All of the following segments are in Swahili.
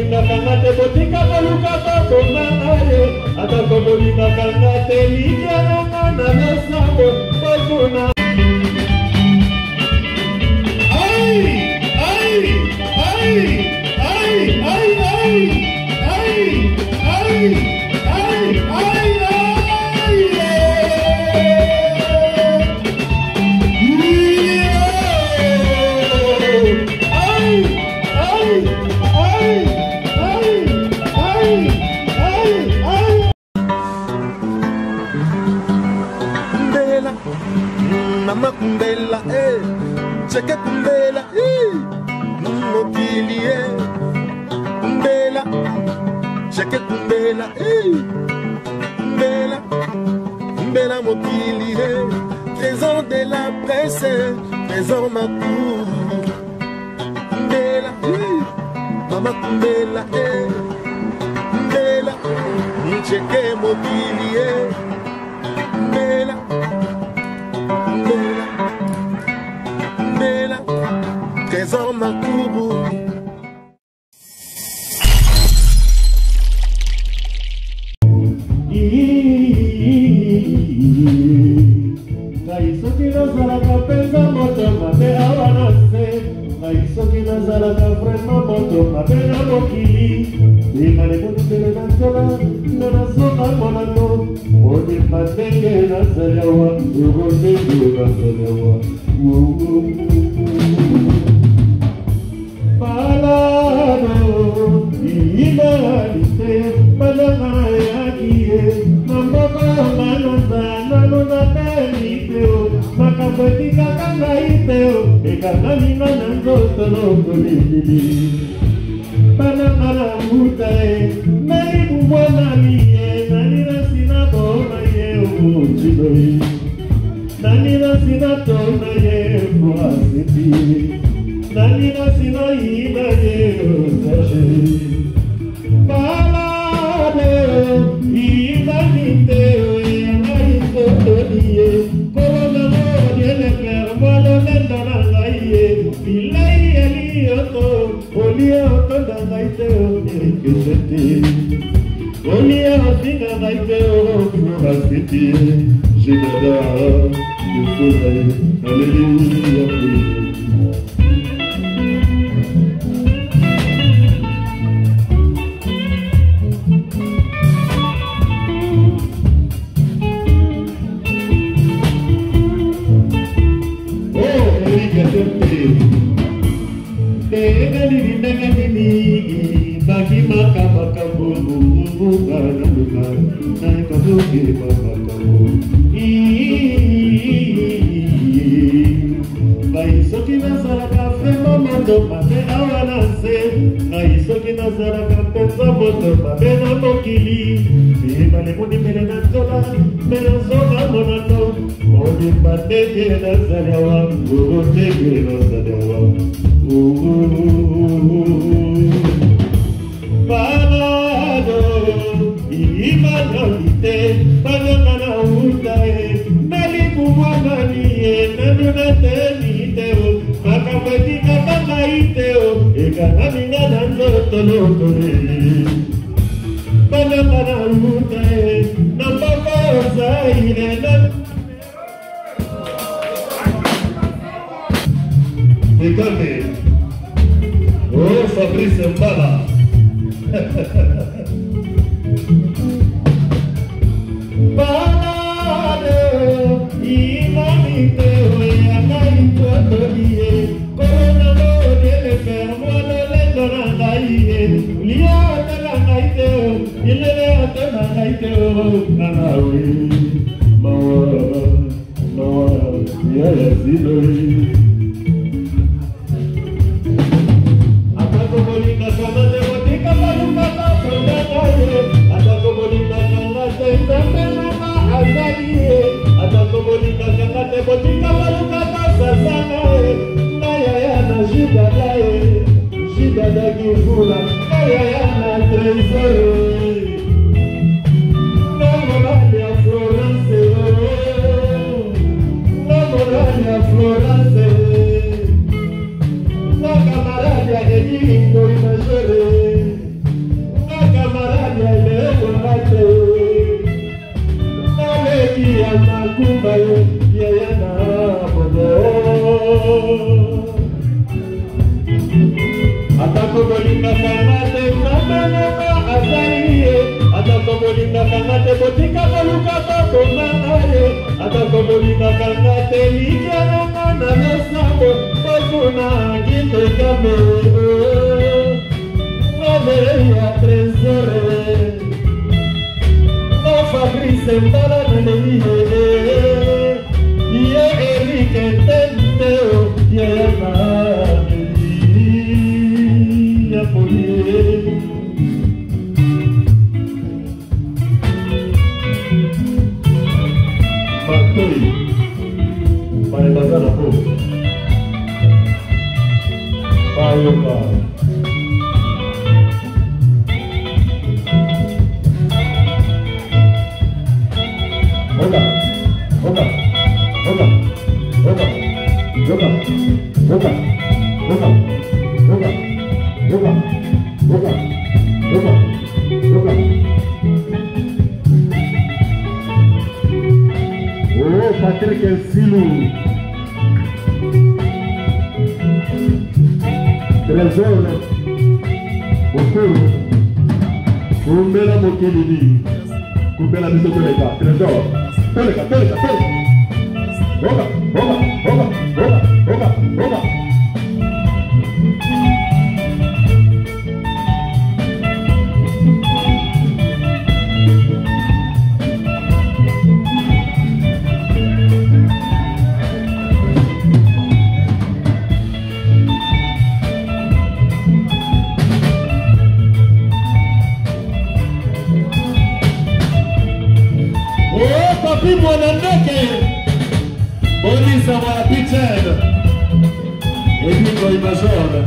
bolinga kangate botika boluka babona aye atako bolinga kangate lidia na mesambo bozuna ay ay ay ay ay ay ay ay ay ay Mama kumbela, cheke kumbela, mokili, kumbela, cheke kumbela, kumbela, kumbela mokili, trésor de la presse, trésor ma cour, kumbela, mama kumbela, kumbela, cheke mokili, kumbela. Trésor ma cour. Naisoki nazalaka penza moto mabe awa na se naisoki nazalaka vraiment moto mabe na mokili ingale konipele na nzola nga nasoka monano odipa ndenge nazali awa urondenge nazali awa Palado, imalite, malanga yakie, mamboko manonza, nanona peniteo, makabotika kanga iteo, ekakalina nanzoto lokolili. Palanga na mutae, nani bubwana miye, nani nasina bona ye uchidoyi, nani nasina tona ye fuasiti. Nanina sino ina yeo sache Palade Ina niteo Yana ito todiye Korona modye le per Mwalo lenda na ngaiye Ilai eli oto Olie oto da ngaiteo Eke sete Olie otinga ngaiteo Furasiti Jidada Yukuzaye Hallelujah Bagi maka bumbu bukan naik kabuki makamu. Naisoki nazaraka femo moto mabe awana se. Naisoki nazaraka penza moto mabe na mokili. Bimale muni mele na zola, mele zola monano. Moni pateke nazariawa, uroteke nazariawa. Palado, imanolite, palomana utae, nali kumwamanie, nanunateniteo, makapatika kakaiteo, ekanamina nanzoto lokole. Palomana utae, nampapa osaire, Megame, oh Fabrice Mbala. Palado, imanite, yakaito todiye, korona modye le fer, mwalo lendo na ngaiye, ulia otena ngaiteo, ilele otena ngaiteo, nanawe, mawa, yaya zidoi. makumba yaya na bobo atako bolinga kamate kamanaka azaliye atako bolinga kamate botika koluka bakoma aye atako bolinga kamate likiananga na nesambo bokuna ngite kame ya trésore no Fabrice mbala nelehe ye Eric Tenteo ya meli ya polie Bakoi pare bazana po Payoka Oh, Patrick Silou. Trésor. Beaucoup. Kumbela MOKILI. Kumbela biso tolega. Trésor. Tolega. Oga. Papi mwanandeke Bonisa mwana pichene Edingo imajone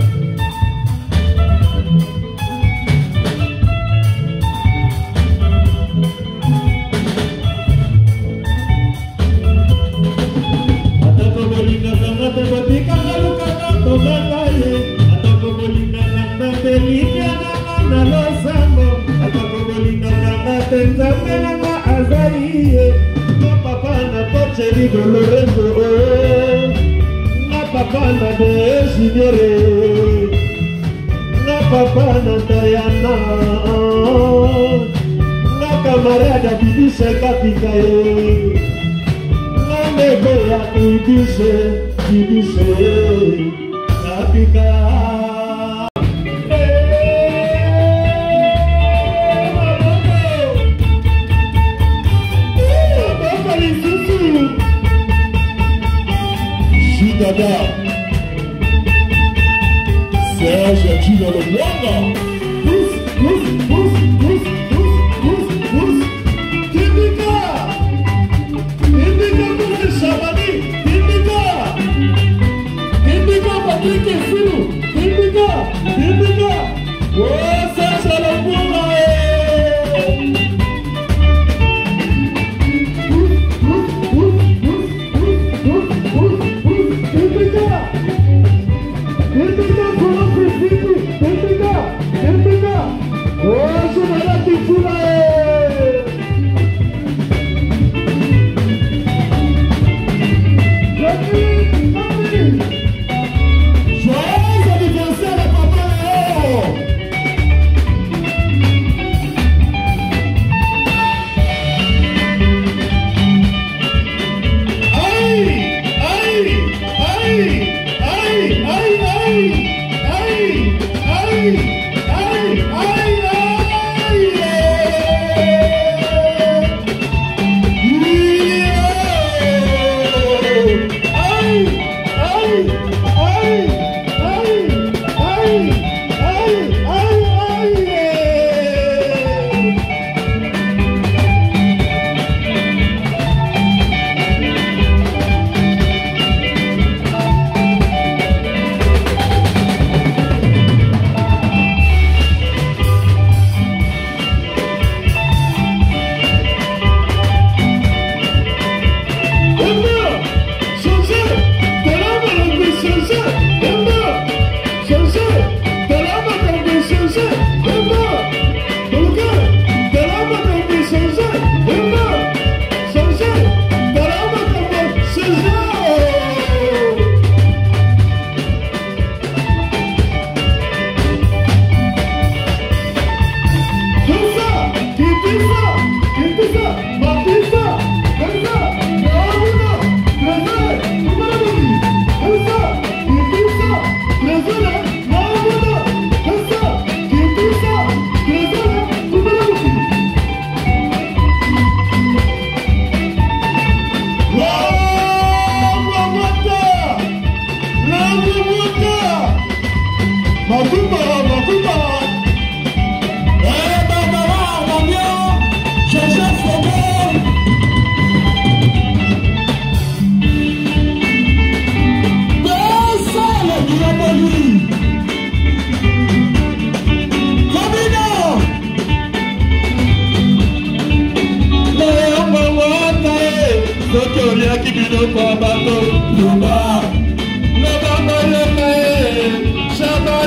Atako bolinga kangate botika kaluka kanto kangaye Atako bolinga kangate likiana na losambo Atako bolinga kangate nzambelanga azaiye papa na pocheri Lorenzo na papa na Desidere na papa na Diana na camarada Bidise Kapikaye na mebe ya Bidise Kapika Dada Serge Gino le Mwanga Tindika Mousse Chabani Tindika Patrick Silou Tindika Oh Serge le Mwanga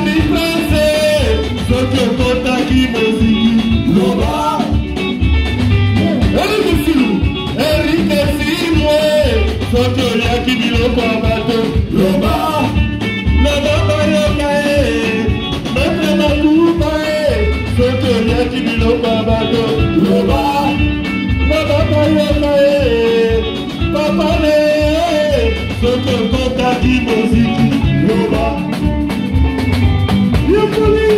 Shabani Prince, Soto Kota Kimozi, Loba, Eric Simwe, Soto Yaki Biloko Abato, Loba, Loba Bayokae, Matre Makubae, Soto Yaki Biloko Abato, Loba, Loba Bayokae, Papa Le, Soto Kota Kimozi, Loba. Yopoli!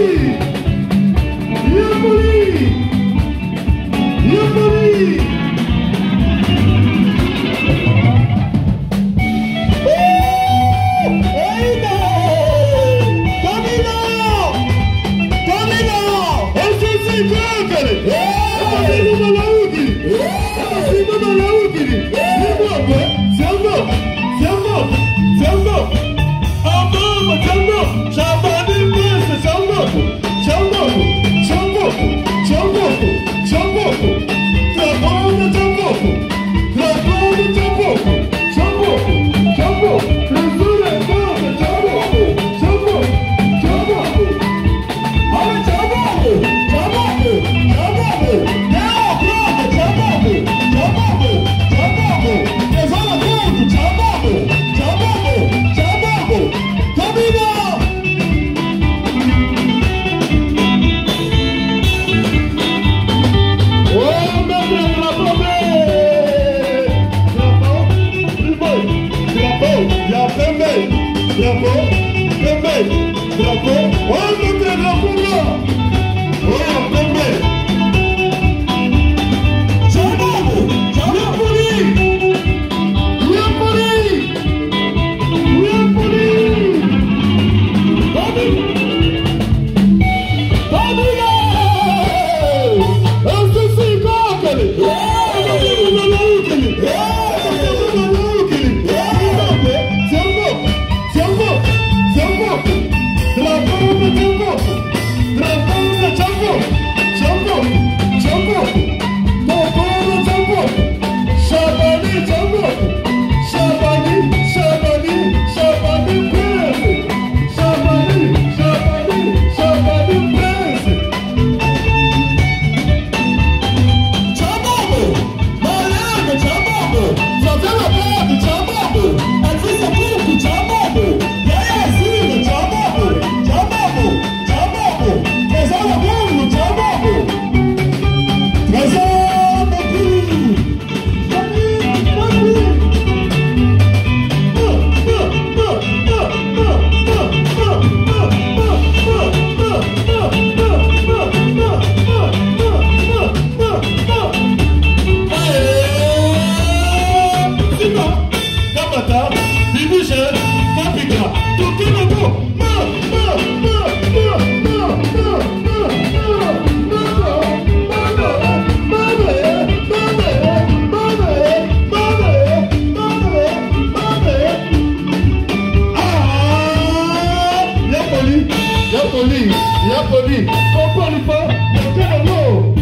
Popolipo, Popolipo, Popolipo.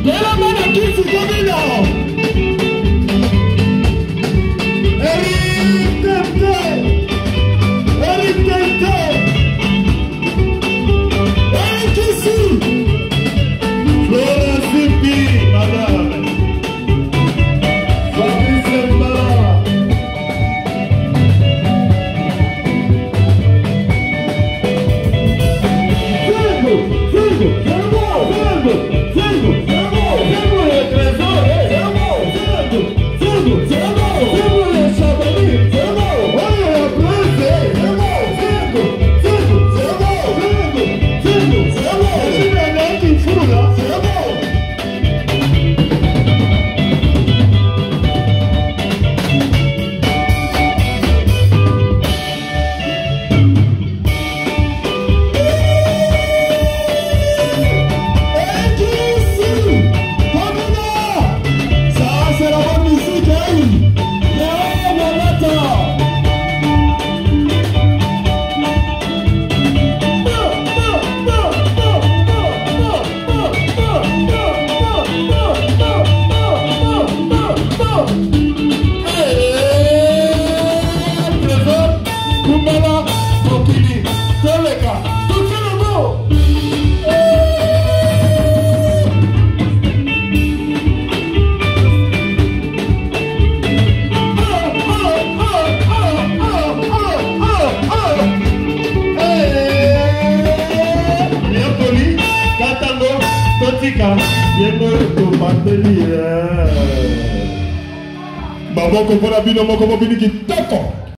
Dela mana kitu kamila. Africa, Yengo to Bateli. Baboko pour la bino moko mobili qui toko.